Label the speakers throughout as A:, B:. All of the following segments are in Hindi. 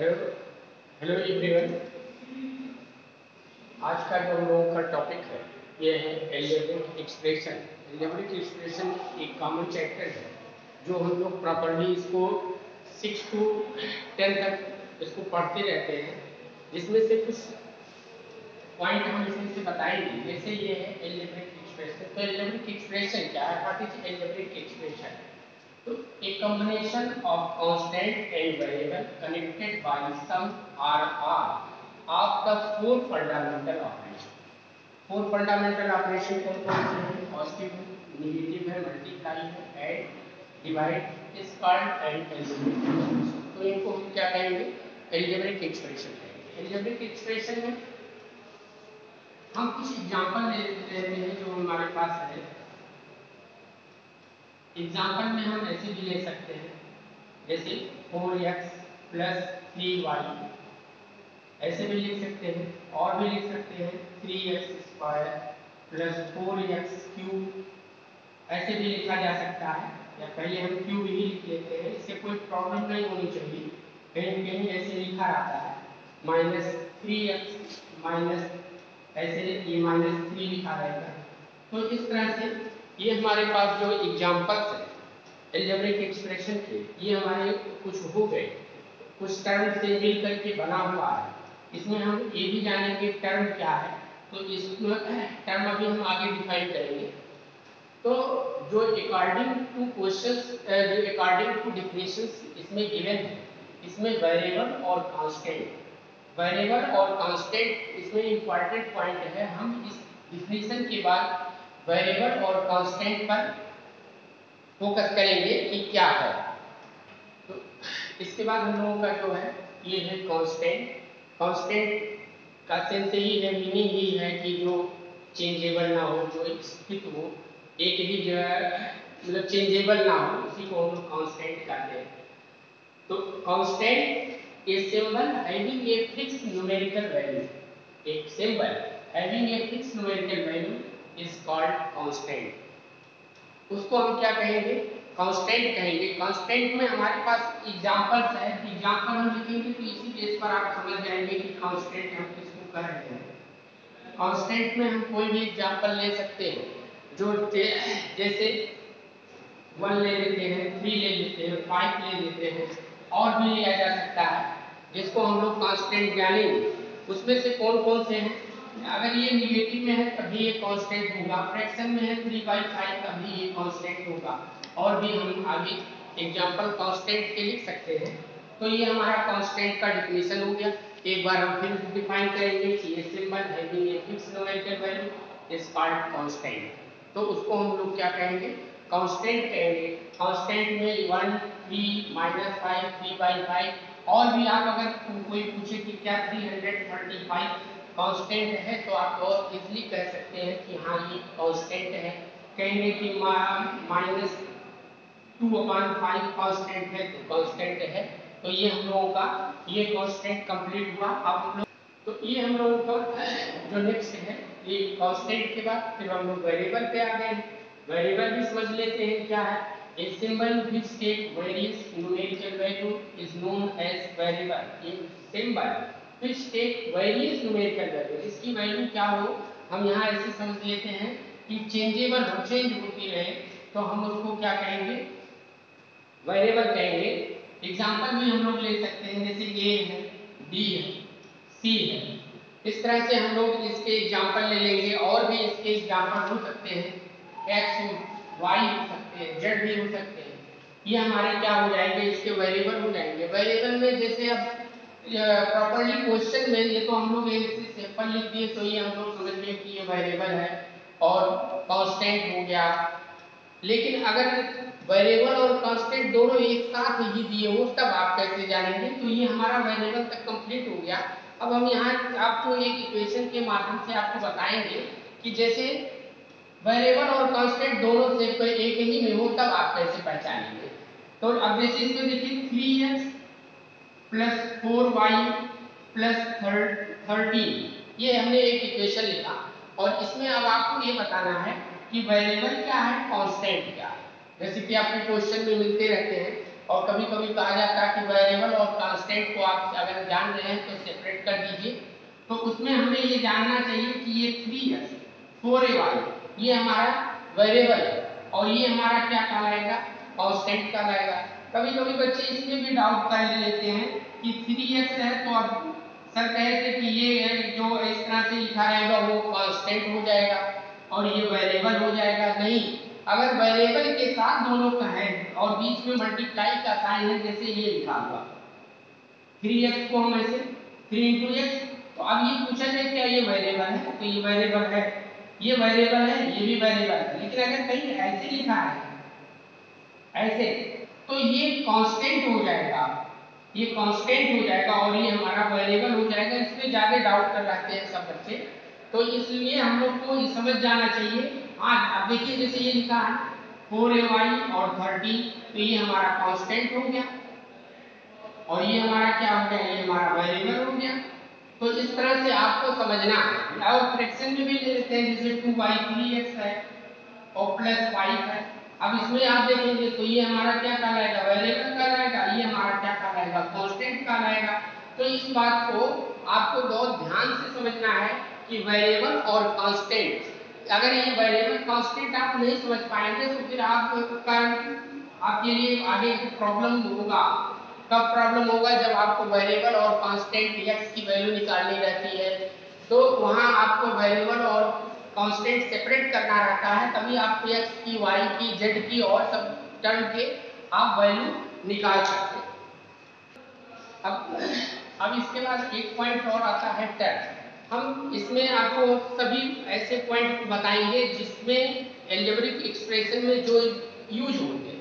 A: Hello hello everyone. आज का जो हम लोगों का टॉपिक है ये है एल्जेब्रिक एक्सप्रेशन। एल्जेब्रिक एक्सप्रेशन एक कॉमन चैप्टर है जो हम लोग प्रॉपर्ली इसको 6 to 10 तक इसको पढ़ते रहते हैं, जिसमें से कुछ पॉइंट हम इसमें से बताएंगे। जैसे ये है एल्जेब्रिक एक्सप्रेशन। तो एल्जेब्रिक एक्सप्रेशन क्या है? What is algebraic expression? तो a combination of constant and variable connected by some or all of the four fundamental operation। Four fundamental operation कौन कौन से हैं? पॉजिटिव है, नेगेटिव है, मल्टीप्लाई है, add, divide is called and algebraic. तो इनको हम क्या कहेंगे? एल्जेब्रिक एक्सप्रेशन कहेंगे। एल्जेब्रिक एक्सप्रेशन में हम कुछ एग्जांपल लेते हैं जो हमारे पास है। एग्जाम्पल में हम ऐसे भी ले सकते हैं, जैसे 4x प्लस 3y, ऐसे भी लिख सकते हैं। और भी लिख सकते हैं 3x square plus 4x cube, ऐसे भी लिखा जा सकता है। या पहले हम क्यूब ही लिख लेते हैं, इससे कोई प्रॉब्लम नहीं होनी चाहिए। कहीं कहीं ऐसे लिखा रहता है माइनस 3x माइनस, ऐसे ये माइनस 3 लिखा रहेगा। तो इस तरह से ये हमारे पास जो एग्जाम्पल्स है एल्जेब्रिक एक्सप्रेशन के, ये हमारे कुछ हो गए, कुछ टर्म से मिल करके बना हुआ है। इसमें हम ये भी जानेंगे टर्म क्या है, तो इसमें टर्म अभी हम आगे डिफाइन करेंगे। तो जो अकॉर्डिंग टू क्वेश्चंस, जो अकॉर्डिंग टू डिफिनेशंस इसमें गिवन है, इसमें वेरिएबल और कांस्टेंट, वेरिएबल और कांस्टेंट इसमें इंपॉर्टेंट पॉइंट है। हम इस डिफिनेशन के बाद वेरिएबल और कांस्टेंट पर फोकस करेंगे कि क्या है। तो इसके बाद हम लोगों का जो है ये है कांस्टेंट। कांस्टेंट का सेंस ही है, मीनिंग ही है कि जो चेंजेबल ना हो, जो स्थित हो, एक ही जगह मतलब चेंजेबल ना हो, उसी को हम लोग कांस्टेंट कहते हैं। तो constant a symbol having a fix numerical value, एक symbol having a fix numerical value is called constant. उसको हम क्या कहेंगे? कांस्टेंट कहेंगे। कांस्टेंट में हमारे पास एग्जांपल्स है, एग्जांपल हम लिखेंगे तो इसी बेस पर आप समझ जाएंगे कि कांस्टेंट हम किसको कह रहे हैं। कांस्टेंट में हम कोई भी एग्जांपल ले सकते हैं, जो जैसे 1 ले लेते हैं, 3 ले लेते हैं, 5 ले लेते हैं, और भी लिया जा सकता है जिसको हम लोग कांस्टेंट जानेंगे। उसमें से कौन कौन से हैं? अगर ये निगेटिव में है तभी ये कांस्टेंट होगा, फ्रैक्शन में है 3/5 तभी ये कांस्टेंट होगा। और भी हम आगे एग्जांपल कांस्टेंट के लिख सकते हैं। तो ये हमारा कांस्टेंट का डेफिनेशन हो गया। एक बार हम फिर डिफाइन करेंगे कि ये symbol having a fixed numerical value is called constant. तो उसको हम लोग क्या कहेंगे? कांस्टेंट कहेंगे। कांस्टेंट में 1 3 -5 3/5, और भी आप अगर कोई पूछे कि क्या 335 कांस्टेंट है तो आप और इजीली कह सकते हैं कि हाँ ये कांस्टेंट है। कहेंगे कि -2/5 कांस्टेंट है तो कांस्टेंट है। तो ये हम लोगों का ये कांस्टेंट कंप्लीट हुआ। अब हम लोग, तो ये हम लोगों का जो नेक्स्ट है, ये कांस्टेंट के बाद फिर हम लोग वेरिएबल पे आ गए। वेरिएबल भी समझ लेते हैं क्या है। A symbol which take various numerical value is known as variable। ये symbol which take various numerical value, इसकी वैल्यू क्या हो, हम यहाँ ऐसे समझ लेते हैं कि चेंजेबल हो, चेंज होती रहे, तो हम उसको क्या कहेंगे? वेरिएबल कहेंगे। एग्जांपल भी हम लोग ले सकते हैं, जैसे ए है, बी है, सी है। इस तरह से हम लोग इसके एग्जांपल ले लेंगे। और भी इसके एग्जांपल हो सकते हैं, एक्स वाई हो सकते हैं, जेड भी हो सकते हैं। ये हमारे क्या हो जाएंगे? इसके वेरिएबल हो जाएंगे। वेरिएबल में जैसे अब प्रॉपर्ली क्वेश्चन में ये तो हम लोग ऐसे सिंपल लिख दिए तो ये हम लोग समझ गए कि ये वेरिएबल है और कांस्टेंट हो गया। लेकिन अगर वेरिएबल और कांस्टेंट दोनों एक साथ ही दिए हो तब आप कैसे जानेंगे? तो ये हमारा वेरिएबल तक कंप्लीट हो गया। अब हम यहाँ आपको एक इक्वेशन के माध्यम से आपको बताएंगे कि जैसे वेरिएबल और कांस्टेंट दोनों से एक ही में हो तब आप कैसे पहचानेंगे। तो अब जैसे इसमें देखिए 3x प्लस 4y प्लस 13, ये हमने एक इक्वेशन लिखा। और इसमें अब आपको ये बताना है कि वेरिएबल क्या है, कांस्टेंट क्या है। जैसे कि आपके क्वेश्चन में मिलते रहते हैं और कभी कभी कहा जाता है कि वेरिएबल और कांस्टेंट को आप अगर जान रहे हैं तो सेपरेट कर दीजिए। तो उसमें हमें ये जानना चाहिए कि ये 3x 4ay ये हमारा वेरिएबल है और ये हमारा क्या कहलाएगा, कांस्टेंट कहलाएगा। कभी कभी बच्चे इसमें भी डाउट कर लेते हैं कि 3x है तो अब सर कहे थे कि ये जो इस तरह से लिखा रहेगा वो कांस्टेंट हो जाएगा और ये वेरिएबल हो जाएगा। नहीं, अगर वेरिएबल के साथ दोनों का है और बीच में मल्टीप्लाई का साइन है, जैसे ये लिखा हुआ 3x को हम ऐसे 3 × x, तो अब ये पूछा जाए क्या ये वेरिएबल है, तो ये वेरिएबल है, ये वेरिएबल है, ये भी वेरिएबल है। लेकिन अगर कहीं ऐसे लिखा है ऐसे, तो ये कांस्टेंट हो जाएगा, ये कांस्टेंट हो जाएगा और ये हमारा वेरिएबल हो जाएगा। इसमें ज्यादा डाउट कर रहे हैं सब बच्चे, तो इसलिए हम लोग को ये समझ जाना चाहिए। हाँ, अब देखिए जैसे ये लिखा है 4ay और 30, तो ये हमारा कांस्टेंट हो गया और ये हमारा क्या हो गया, ये हमारा वेरिएबल हो गया। तो इस तरह से आपको समझना है। और फ्रैक्शन में भी ले लेते हैं, जैसे 2y 3x है और प्लस 5 है। अब इसमें आप देखेंगे तो ये हमारा क्या कहलाएगा, वेरिएबल कहलाएगा, ये हमारा क्या कहलाएगा, कांस्टेंट कहलाएगा। तो इस बात को आपको बहुत ध्यान से समझना है कि वेरिएबल और कांस्टेंट, अगर ये वेरिएबल कांस्टेंट आप नहीं समझ पाएंगे तो फिर आपके लिए आगे प्रॉब्लम होगा। कब प्रॉब्लम होगा, जब आपको वेरिएबल और कांस्टेंट x की वैल्यू निकालनी रहती है, तो वहां आपको वेरिएबल और कांस्टेंट सेपरेट करना रहता है, तभी आप x की, y की, z की और सब टर्म के आप वैल्यू निकाल सकते हैं। अब इसके बाद एक पॉइंट और आता है टर्म। हम इसमें आपको सभी ऐसे पॉइंट बताएंगे जिसमें एल्जेब्रिक एक्सप्रेशन में जो यूज होते हैं।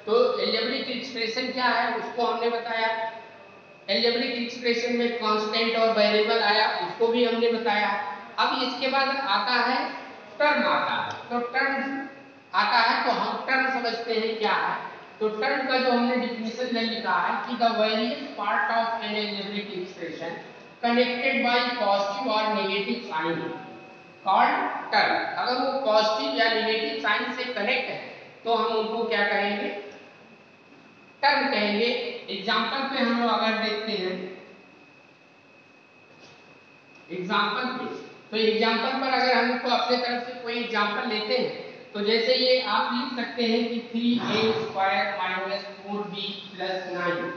A: तो एल्जेब्रिक एक्सप्रेशन क्या है उसको हमने बताया, एल्जेब्रिक एक्सप्रेशन में कांस्टेंट और वेरिएबल आया, उसको भी हमने बताया। अब इसके बाद आता है टर्म आता है, तो टर्म आता है तो हम टर्म समझते हैं क्या है। तो टर्म का जो हमने डिफिनेशन लिखा है कि the various part of an algebraic expression connected by positive और नेगेटिव साइन कॉल्ड टर्म। अगर वो पॉजिटिव या नेगेटिव साइन से कनेक्ट है तो हम उनको क्या कहेंगे, टर्म कहेंगे। एग्जांपल पे हम लोग अगर देखते हैं एग्जांपल पे, तो एग्जांपल पर अगर हमको अपने तरफ से कोई एग्जांपल लेते हैं तो जैसे ये आप लिख सकते हैं कि 3a² - 4b + 9,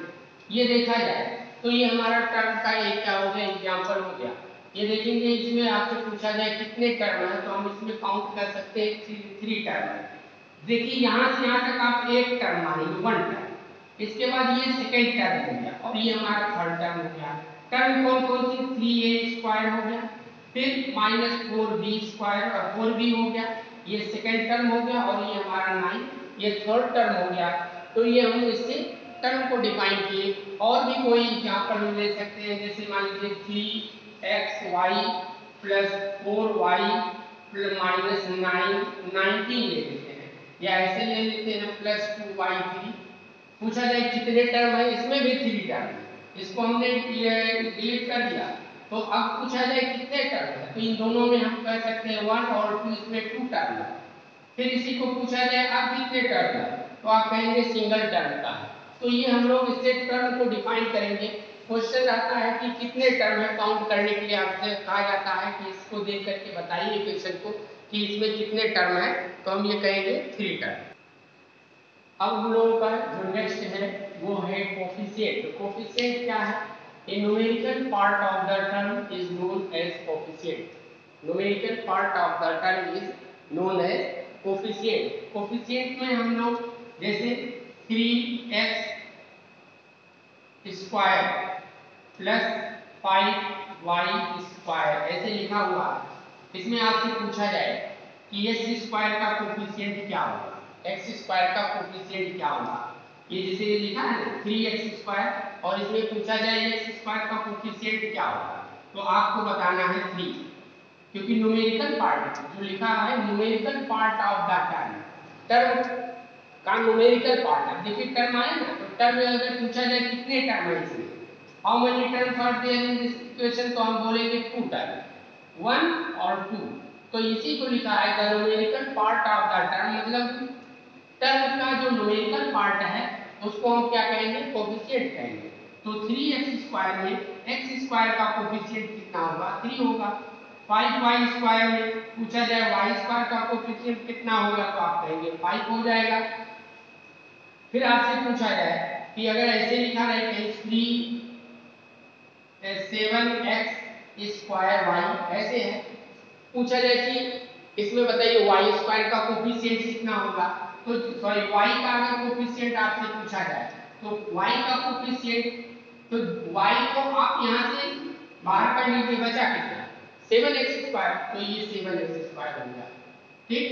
A: ये देखा जाए तो ये हमारा टर्म का एक क्या हो गया, एग्जांपल हो गया। ये देखेंगे इसमें आपसे पूछा जाए कितने टर्म है, तो हम इसमें काउंट कर सकते हैं 3 टर्म है। देखिए यहाँ से यहाँ तक आप एक टर्म मानेंगे, 1 टर्म, इसके बाद ये सेकेंड टर्म हो गया और ये हमारा थर्ड टर्म हो गया। टर्म कौन कौन सी, 3a² हो गया, फिर -4b² और 4b हो गया, ये सेकेंड टर्म हो गया और ये हमारा 9, ये थर्ड टर्म हो गया। तो ये हम इससे टर्म को डिफाइन किए। और भी कोई एग्जांपल हम ले सकते हैं, जैसे मान लीजिए 3xy + 4y + -9 19 ले लेते हैं, या ऐसे ले लेते हैं +2y3। पूछा जाए कितने टर्म है, इसमें भी 3 टर्म है, इसको हमने डिलीट कर दिया। तो अब पूछा जाए कितने टर्म है, तो इन दोनों में हम कह सकते हैं 1 और 2, इसमें 2 टर्म है। फिर इसी को पूछा जाए अब कितने टर्म है, तो आप कहेंगे सिंगल टर्म का है। तो ये हम लोग इससे टर्म को डिफाइन करेंगे। क्वेश्चन रहता है कि कितने टर्म है, काउंट करने के लिए आपसे कहा जाता है कि इसको देख करके बताइए क्वेश्चन को कि इसमें कितने टर्म है, तो हम ये कहेंगे 3 टर्म। अब हम लोगों का जो नेक्स्ट है वो है कोफिशिएंट। कोफिशिएंट क्या है, a numerical part of the term is known as coefficient. Numerical part of the term is known as coefficient. Coefficient में हम लोग जैसे 3x² + 5y² ऐसे लिखा हुआ है। इसमें आपसे पूछा जाए कि x² का कोफिशिएंट क्या होगा, x² का कोफिशिएंट क्या होगा। ये जैसे लिखा है ना 3x² और इसमें पूछा जाए x² का कोफिशिएंट क्या होगा, तो आपको बताना है 3, क्योंकि न्यूमेरिकल पार्ट जो लिखा है numerical part of the term, term का न्यूमेरिकल पार्ट है। देखिए टर्म आया ना, तो टर्म में अगर पूछा जाए कितने टर्म है इसमें, how many terms are there in this equation, तो हम बोलेंगे 2 टर्म, 1 और 2। तो इसी को लिखा है the numerical part of the term, मतलब टर्म का जो न्यूमेरिकल पार्ट है उसको हम क्या कहेंगे, कोफिशिएंट कहेंगे। तो 3x² में x² का कोफिशिएंट कितना होगा, 3 होगा। 5y² में पूछा जाए y² का कोफिशिएंट कितना होगा तो आप कहेंगे 5 हो जाएगा। फिर आपसे पूछा जाए कि अगर ऐसे लिखा रहे कहीं 7x² ऐसे है, पूछा जाए कि इसमें बताइए y² का कोफिशिएंट कितना होगा, तो सॉरी y का अगर कोफिशिएंट आपसे पूछा जाए तो y का कोफिशिएंट, तो y को आप यहां से बाहर कर लीजिए, बचा कितना 7x², तो ये 7x² हो गया। ठीक,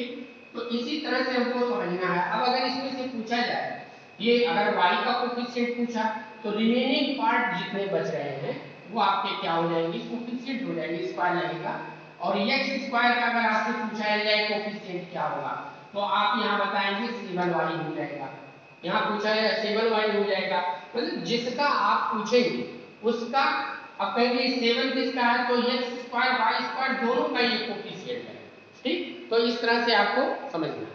A: तो इसी तरह से हमको समझना है। अब अगर इसमें से पूछा जाए, ये अगर y का कोफिशिएंट पूछा तो रिमेनिंग पार्ट जितने बच रहे हैं वो आपके क्या हो जाएंगे, कोफिशिएंट हो जाएंगे, स्क्वायर लगेगा। और x² का अगर आपसे पूछा जाए कोफिशिएंट क्या होगा तो आप यहाँ बताएंगे 7y हो जाएगा। यहाँ पूछा है 7y हो जाएगा, मतलब जिसका आप पूछेंगे उसका अब कहेंगे 7 किसका है तो x² y² दोनों का ये कोफिशिएंट है। ठीक, तो इस तरह से आपको समझना।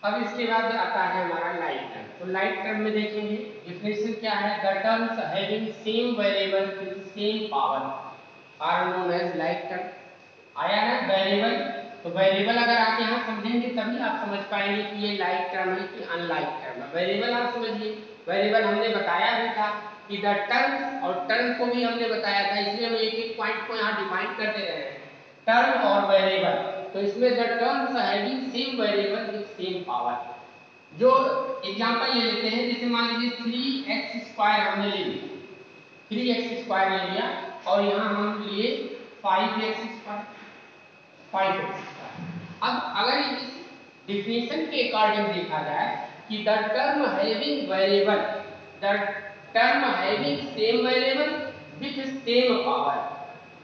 A: अब इसके बाद आता है हमारा लाइक टर्म। तो लाइक टर्म में देखेंगे डिफिनेशन क्या है, the terms having same variable with same power are known as like term. आया ना वेरिएबल, तो वेरिएबल अगर आप यहाँ समझेंगे तभी आप समझ पाएंगे कि ये लाइक टर्म है कि अनलाइक टर्म है। वेरिएबल आप समझिए, वेरिएबल हमने बताया भी था कि द टर्म, और टर्म को भी हमने बताया था, इसलिए हम एक एक पॉइंट को यहाँ डिफाइन करते रहे हैं, टर्म और वेरिएबल। तो इसमें the terms having same variable with same power. जो एग्जांपल ले लेते हैं, जैसे मान लीजिए 3x² हमने ले लिया, 3x² ले लिया और यहाँ हम लिए 5x²। अब अगर इस डिफिनेशन के अकॉर्डिंग देखा जाए कि the term having variable, the term having same variable with same power,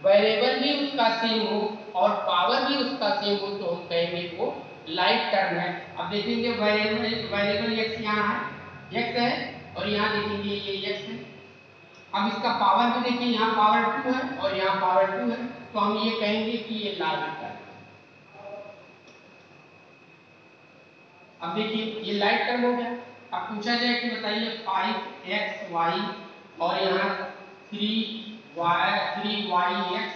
A: variable भी उसका सेम हो और पावर भी उसका सेम हो तो हम कहेंगे वो लाइक टर्म है। अब देखेंगे वेरिएबल x यहाँ है, x है, और यहाँ देखेंगे ये x है। अब इसका पावर भी देखिए, यहाँ पावर 2 है और यहाँ पावर 2 है, तो हम ये कहेंगे कि ये लाइक टर्म। अब देखिए ये लाइक टर्म हो गया। अब पूछा जाए कि बताइए 5xy और यहाँ 3y3yx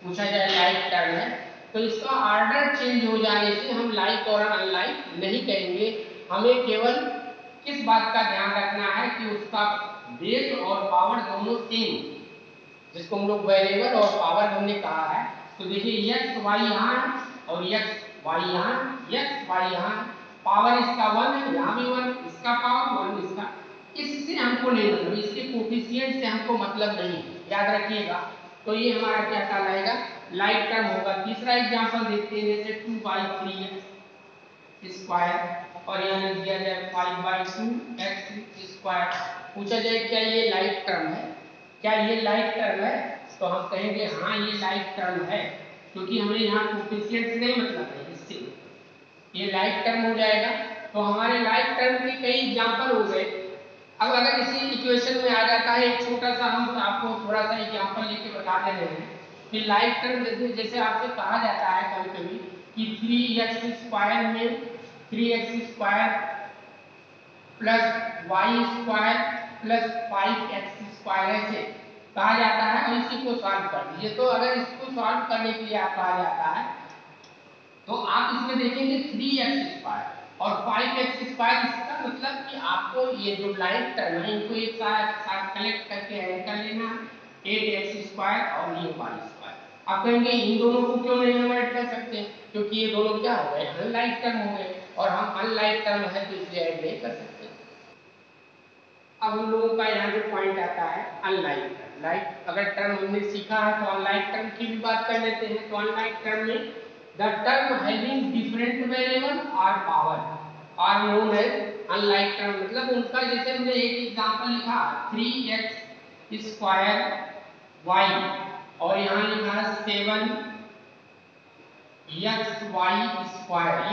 A: पूछा जाए लाइक टर्म है, तो इसका ऑर्डर चेंज हो जाने से हम लाइक और अनलाइक नहीं कहेंगे। हमें केवल किस बात का ध्यान रखना है कि उसका बेस और पावर दोनों सेम, जिसको हम लोग वेरिएबल और पावर हमने कहा है। तो देखिए x y यहाँ और x y यहाँ, x y यहाँ, पावर इसका 1 है, यहाँ भी 1, इसका पावर 1, इसका, इससे हमको नहीं मतलब, इसके कोफिशिएंट से हमको मतलब नहीं, याद रखिएगा। तो ये हमारा क्या कहलाएगा, लाइक टर्म होगा। तीसरा एग्जांपल देखते हैं, जैसे 2/3x² और यहाँ लिख दिया जाए 5/2x²। पूछा जाए क्या ये लाइक टर्म है, क्या ये लाइक टर्म है, तो हम कहेंगे हाँ ये लाइक टर्म है, क्योंकि हमें यहाँ कोफिशिएंट से नहीं मतलब है, इससे ये लाइक टर्म हो जाएगा। तो हमारे लाइक टर्म के कई एग्जांपल हो गए। अब अगर इसी इक्वेशन में आ जाता है एक छोटा सा, हम आपको थोड़ा सा एग्जांपल लेके बता दे रहे हैं कि लाइक टर्म जैसे आपसे कहा जाता है कभी कभी कि 3x² में 3x² plus y² plus 5x² ऐसे कहा जाता है, और इसी को सॉल्व कर दीजिए। तो अगर इसको सॉल्व करने के लिए आप कहा जाता है तो आप इसमें देखेंगे 3x² और 5x², इसका मतलब कि आपको ये जो लाइक टर्म है इनको एक साथ कलेक्ट करके ऐड कर लेना है, 8x² और ये y²। आप कहेंगे इन दोनों को क्यों नहीं हम ऐड कर सकते, क्योंकि ये दोनों क्या हो गए, अनलाइक टर्म हो गए, और हम अनलाइक टर्म है तो इसलिए ऐड नहीं कर सकते। अब हम लोगों का यहाँ जो पॉइंट आता है अनलाइक टर्म। लाइक अगर टर्म हमने सीखा है तो अनलाइक टर्म की भी बात कर लेते हैं। तो अनलाइक टर्म में the term having different variable और power are known as unlike term. मतलब उनका, जैसे हमने एक एग्जांपल लिखा 3x² y और यहाँ लिखा 7xy², ये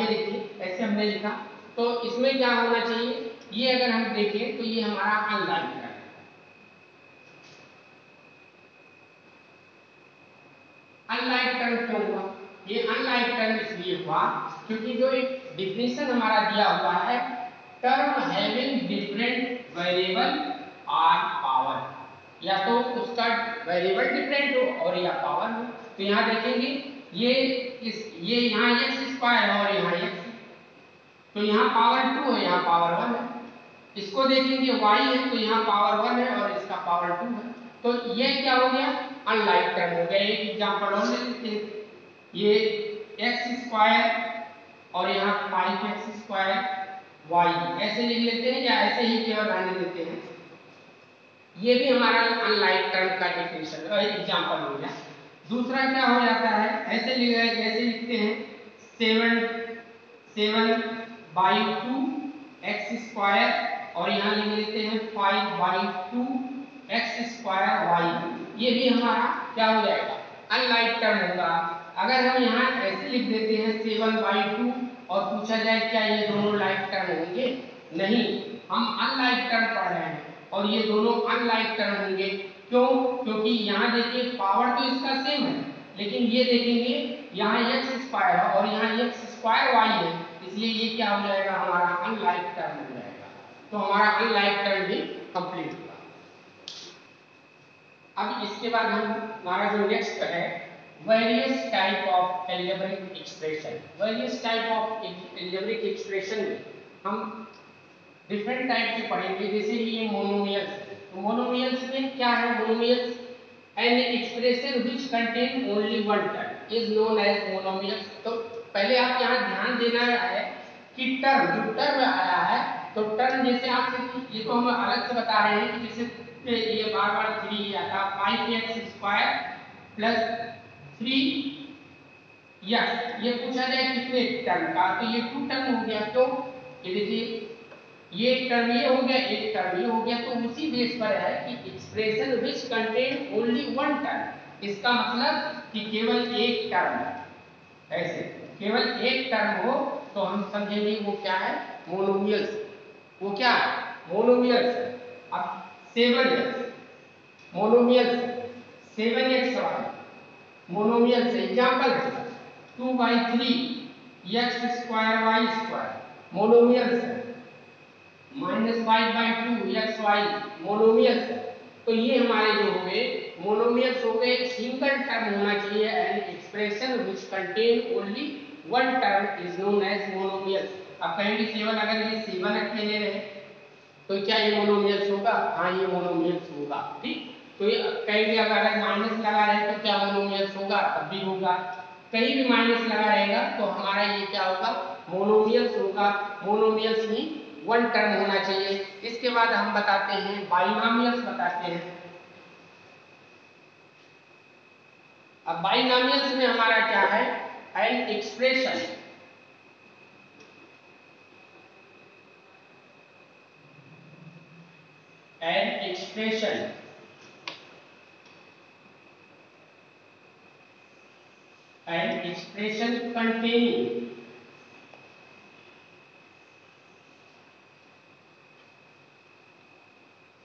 A: देखिए ऐसे हमने लिखा। तो इसमें क्या होना चाहिए, ये अगर हम देखें तो ये हमारा अनलाइक टर्म है। अनलाइक टर्म क्यों हुआ, ये अनलाइक टर्म इसलिए हुआ क्योंकि जो एक डिफिनेशन हमारा दिया हुआ है term having different variable or power, या तो उसका वेरिएबल डिफरेंट हो और या पावर हो। तो यहाँ देखेंगे ये यहाँ x स्क्वायर है और यहाँ x, तो यहाँ पावर 2 है, यहाँ पावर 1 है। इसको देखेंगे y है तो यहाँ पावर 1 है और इसका पावर 2 है। तो ये क्या हो गया, अनलाइक टर्म हो गया। एक एग्जांपल और ले लेते हैं, ये x स्क्वायर और यहाँ 5x स्क्वायर y ऐसे लिख लेते हैं या ऐसे ही केवल रहने देते हैं। ये भी हमारा अनलाइक टर्म का डेफिनेशन एग्जांपल हो गया। दूसरा क्या हो जाता है, ऐसे लिखते हैं 7/2 x स्क्वायर और यहाँ लिख लेते हैं 5/2 x स्क्वायर y। ये भी हमारा क्या हो जाएगा, अनलाइक टर्म होगा। अगर हम यहाँ ऐसे लिख देते हैं 7/2 और पूछा जाए क्या ये दोनों लाइक टर्म होंगे, नहीं, हम अनलाइक टर्म पढ़ रहे हैं और ये दोनों अनलाइक टर्म होंगे। क्यों? क्योंकि यहाँ देखिए पावर तो इसका सेम है, लेकिन ये देखेंगे यहाँ x स्क्वायर है और यहाँ x स्क्वायर y है, इसलिए ये क्या हो जाएगा, हमारा अनलाइक टर्म हो जाएगा। तो हमारा अनलाइक टर्म भी कंप्लीट हुआ। अब इसके बाद हमारा जो नेक्स्ट है various type of algebraic expression. Various type of algebraic expression में हम डिफरेंट टाइप से पढ़ेंगे। जैसे ये मोनोमियल्स, तो मोनोमियल्स में क्या है, monomials an expression which contain only one term is known as monomials. तो पहले आप यहाँ ध्यान देना है कि टर्म, जो टर्म आया है, तो टर्म जैसे आपसे, ये तो हम अलग से बता रहे हैं कि जैसे ये बार 3 आता 5x स्क्वायर प्लस 3x, ये पूछा जाए कितने टर्म का, तो ये 2 टर्म हो गया। तो ये देखिए ये एक टर्म ये हो गया, एक टर्म ये हो गया, तो उसी बेस पर है कि expression which contain only one term, इसका मतलब कि केवल एक टर्म, ऐसे केवल एक टर्म हो तो हम समझेंगे वो क्या है, मोनोमियल्स। वो क्या है, मोनोमियल्स। अब 7x monomials, 7x monomials example है 2/3 x square y square monomials है, -5/2 xy मोनोमियल्स है। तो ये हमारे जो हो गए मोनोमियल्स हो गए। सिंगल टर्म होना चाहिए and expression which contain only one term is known as monomials. अब कहेंगे केवल अगर ये 7 अकेले रहे तो क्या ये मोनोमियल्स होगा, हाँ ये मोनोमियल्स होगा, ठीक। तो ये कहेंगे अगर माइनस लगा रहे तो क्या मोनोमियल्स होगा, तब भी होगा। कहीं भी माइनस लगा रहेगा तो हमारा ये क्या होगा, मोनोमियल्स होगा। मोनोमियल्स में वन टर्म होना चाहिए। इसके बाद हम बताते हैं बाइनोमियल्स बताते हैं। अब बाइनोमियल्स में हमारा क्या है, an expression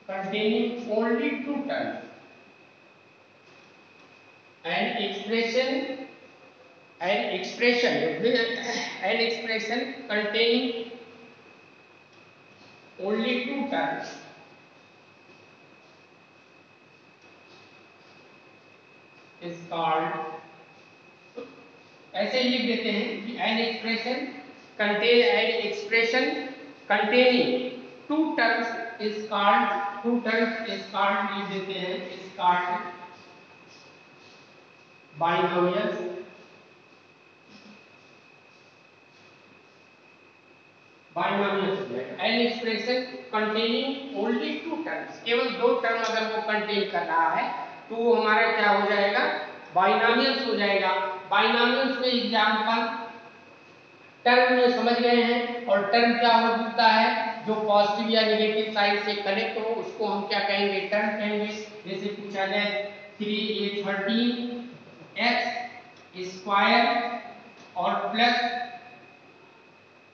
A: containing only two terms, an expression containing only two terms is called, ऐसे ही लिख देते हैं कि an expression containing two terms is called लिख देते हैं, is called binomials. An expression containing only two terms, केवल दो टर्म अगर वो कंटेन कर रहा है तो वो हमारा क्या हो जाएगा, बाइनोमियल्स हो जाएगा। बाइनोमियल्स में एग्जांपल टर्म में समझ गए हैं, और टर्म क्या होता है, जो पॉजिटिव या नेगेटिव साइड से कनेक्ट हो उसको हम क्या कहेंगे, टर्म कहेंगे। जैसे पूछा जाए 13x स्क्वायर और प्लस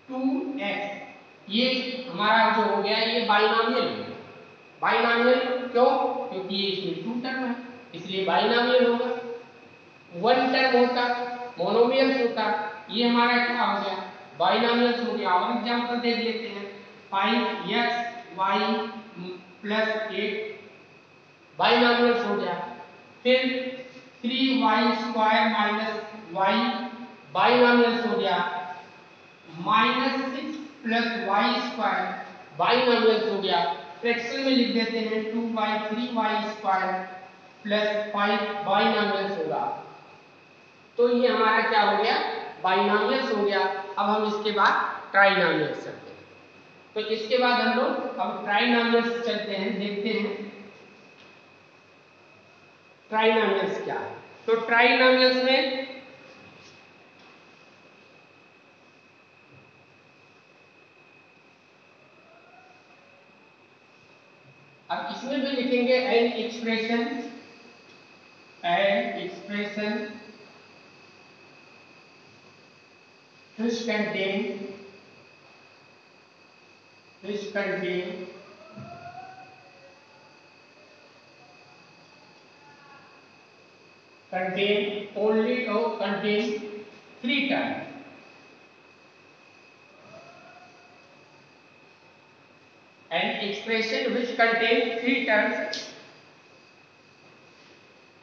A: 2x, ये हमारा जो हो गया ये बाइनोमियल है। बाइनोमियल क्यों, क्योंकि ये इसमें टू टर्म है इसलिए बाइनोमियल होगा। वन टर्म होता मोनोमियल्स होता, ये हमारा क्या हो गया, बाइनोमियल्स हो गया। और एग्जांपल देख लेते हैं 5xy प्लस 8 बाइनॉमियल्स हो गया। फिर 3y स्क्वायर माइनस y बाइनॉमियल्स हो गया। -6 प्लस y स्क्वायर बाइनॉमियल्स हो गया। फ्रैक्शन में लिख देते हैं 2/3y स्क्वायर प्लस 5 बाइनॉमियल्स होगा। तो ये हमारा क्या हो गया, बाइनॉमियल्स हो गया। अब हम इसके बाद ट्राइनॉमियल्स चलते हैं। तो इसके बाद हम लोग अब ट्राइनॉमियल्स चलते हैं, देखते हैं ट्राइनॉमियल्स क्या है। तो ट्राइनॉमियल्स में अब इसमें भी लिखेंगे an expression which contain three terms. An expression which contains three terms.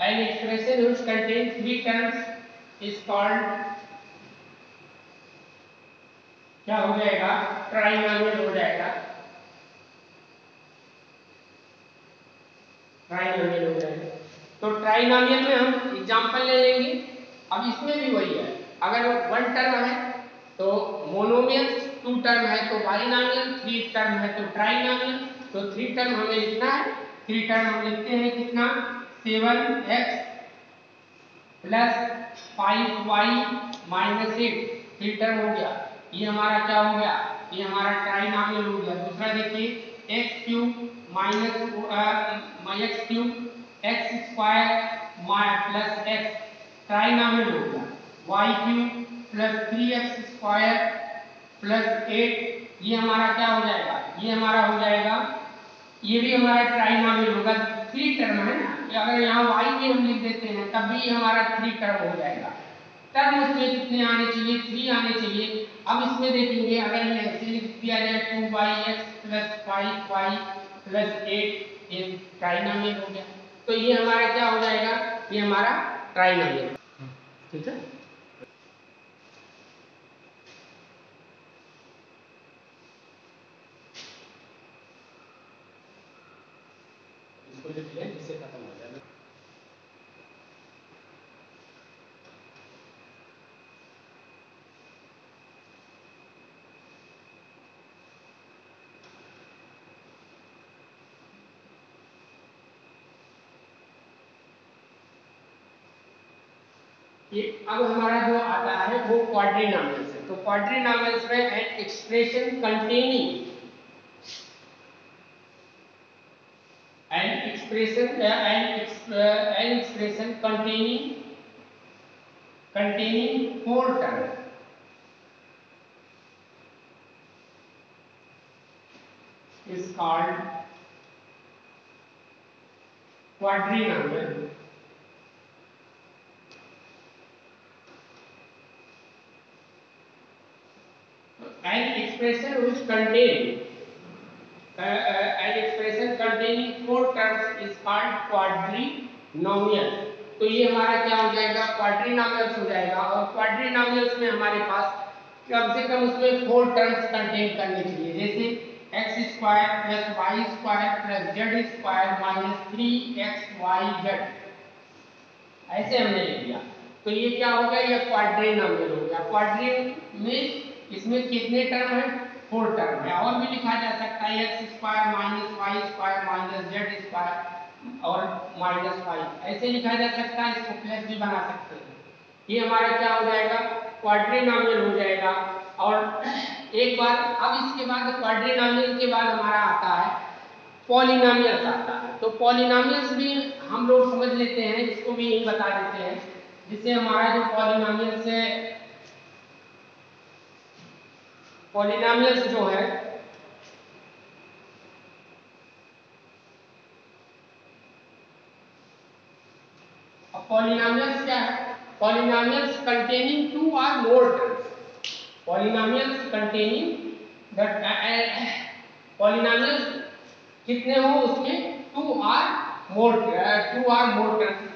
A: An expression which contains three terms is called, क्या हो जाएगा, ट्राइनॉमियल हो जाएगा। ट्राइनॉमियल हो जाएगा। तो ट्राइनॉमियल में हम एग्जांपल ले लेंगे। अब इसमें भी वही है, अगर वन टर्म है तो मोनोमियल, टू टर्म है तो बाइनॉमियल, थ्री टर्म है तो ट्राइनॉमियल। तो थ्री टर्म हमें लिखना है, थ्री टर्म हम लिखते हैं कितना, 7x plus 5y minus 8, three term हो गया। ये हमारा क्या हो गया, ये हमारा ट्राइनॉमियल हो गया। दूसरा देखिए x cube minus x cube x square plus x, trinomial हो गया। y cube plus 3x square plus 8, ये हमारा क्या हो जाएगा, ये हमारा हो जाएगा, ये भी हमारा ट्राइनॉमियल होगा। थ्री टर्म है ना, अगर यहाँ y भी हम लिख देते हैं तब भी हमारा थ्री टर्म हो जाएगा। टर्म उसमें कितने आने चाहिए, 3 आने चाहिए। अब इसमें देखेंगे अगर ये ऐसे लिख दिया जाए 2x प्लस 5y प्लस 8, ये ट्राइनॉमियल हो गया। तो ये हमारा क्या हो जाएगा, ये हमारा ट्राइनॉमियल। ठीक है, इसको लिख लें जिससे खत्म हो जाए। ये अब हमारा जो आता है वो क्वाड्रिनॉमियल्स है। तो क्वाड्रिनॉमियल्स में N expression containing containing four terms is called quadrinomial. An expression which contain an expression containing four terms is called quadrinomial. तो ये हमारा क्या हो जाएगा, क्वाड्रिनॉमियल्स हो जाएगा। और क्वाड्रिनॉमियल्स में हमारे पास कम से कम उसमें 4 टर्म्स कंटेन करने चाहिए, जैसे x square plus y square plus z square minus 3xyz, ऐसे हमने लिख दिया। तो ये क्या हो गया, ये क्वाड्रिनॉमियल हो गया। क्वाड्रिन में इसमें कितने टर्म है, 4 टर्म है। और भी लिखा जा सकता है x square minus y square minus z square और माइनस 5, ऐसे लिखा जा सकता है। इसको प्लस भी बना सकते हैं। ये हमारा क्या हो जाएगा, क्वाड्रिनॉमियल हो जाएगा। और एक बार अब इसके बाद क्वाड्रिनॉमियल के बाद हमारा आता है पॉलिनॉमियल्स आता है। तो पॉलिनॉमियल्स भी हम लोग समझ लेते हैं, इसको भी यही बता देते हैं, जिससे हमारा जो पॉलिनॉमियल्स है, पॉलिनॉमियल्स जो है पॉलिनॉमियल्स क्या है, polynomials containing 2 or more terms, polynomials containing that polynomials कितने हो उसमें 2 आर मोर टर्म्स।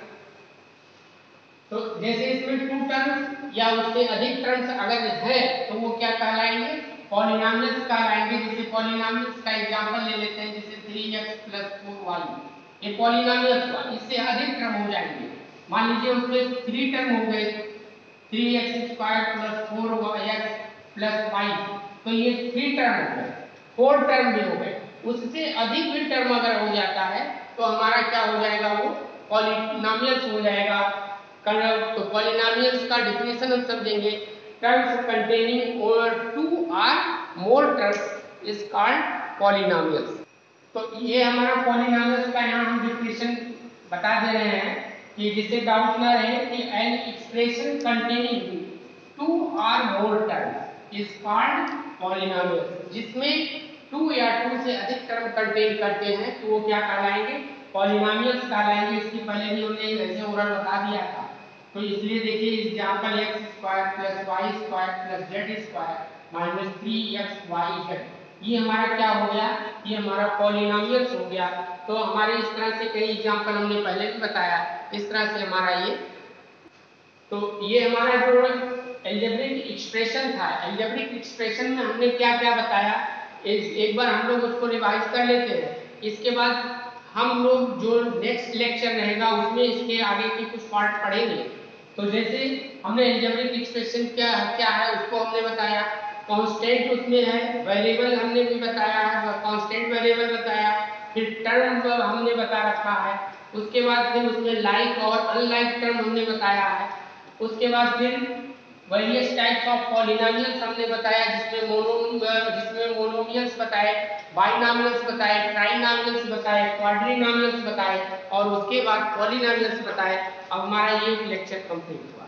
A: तो जैसे इसमें 2 टर्म्स या उससे अधिक टर्म्स अगर है तो वो क्या कहलाएंगे, पॉलिनोमियल्स कहलाएंगे। जैसे पॉलिनोमियल्स का एग्जांपल ले लेते हैं, जैसे 3x + 4y, ये पॉलिनोमियल्स हुआ, इससे अधिक टर्म हो जाएंगे। मान लीजिए उसमें 3 टर्म हो गए, 3x² + 4x + 5, तो ये 3 टर्म हो गए, 4 टर्म भी हो गए। उससे अधिक भी टर्म अगर हो जाता है तो हमारा क्या हो जाएगा, वो पॉलिनोमियल्स हो जाएगा। तो पॉलिनोमियल्स का डेफिनेशन हम समझेंगे, terms containing over 2 or more terms is called polynomials. तो ये हमारा पॉलिनोमियल्स का यहाँ हम डेफिनेशन बता दे रहे हैं कि जिससे डाउट ना रहे कि an expression containing 2 or more terms is called polynomials. जिसमें 2 या 2 से अधिक टर्म कंटेन करते हैं तो वो क्या कहलाएंगे, पॉलिनोमियल्स कहलाएंगे। इसके पहले भी हमने ऐसे ओरल बता दिया था। तो इसलिए देखिए example x² + y² + z² - 3xyz, ये हमारा क्या हो गया, ये हमारा पॉलिनोमियल्स हो गया। तो हमारे इस तरह से कई एग्जांपल हमने पहले भी बताया, इस तरह से हमारा ये, तो ये हमारा जो अलजेब्रिक एक्सप्रेशन था, अलजेब्रिक एक्सप्रेशन में हमने क्या क्या बताया, एक बार हम लोग उसको रिवाइज कर लेते हैं। इसके बाद हम लोग जो नेक्स्ट लेक्चर रहेगा उसमें इसके आगे के कुछ पार्ट पढ़ेंगे। तो जैसे हमने अलजेब्रिक एक्सप्रेशन क्या क्या है उसको हमने बताया, कांस्टेंट उसमें है, वेरिएबल हमने भी बताया है, कांस्टेंट वेरिएबल बताया, फिर टर्म हमने बता रखा है, उसके बाद फिर उसमें लाइक और अनलाइक टर्म हमने बताया है, उसके बाद फिर वेरियस टाइप्स ऑफ पॉलिनोमियल्स हमने बताया, जिसमें मोनोमियल्स बताए, बाइनोमियल्स बताए, ट्राइनोमियल्स बताए, क्वाड्रिनोमियल्स बताए और उसके बाद पॉलिनोमियल्स बताए। अब हमारा ये लेक्चर कंप्लीट हुआ।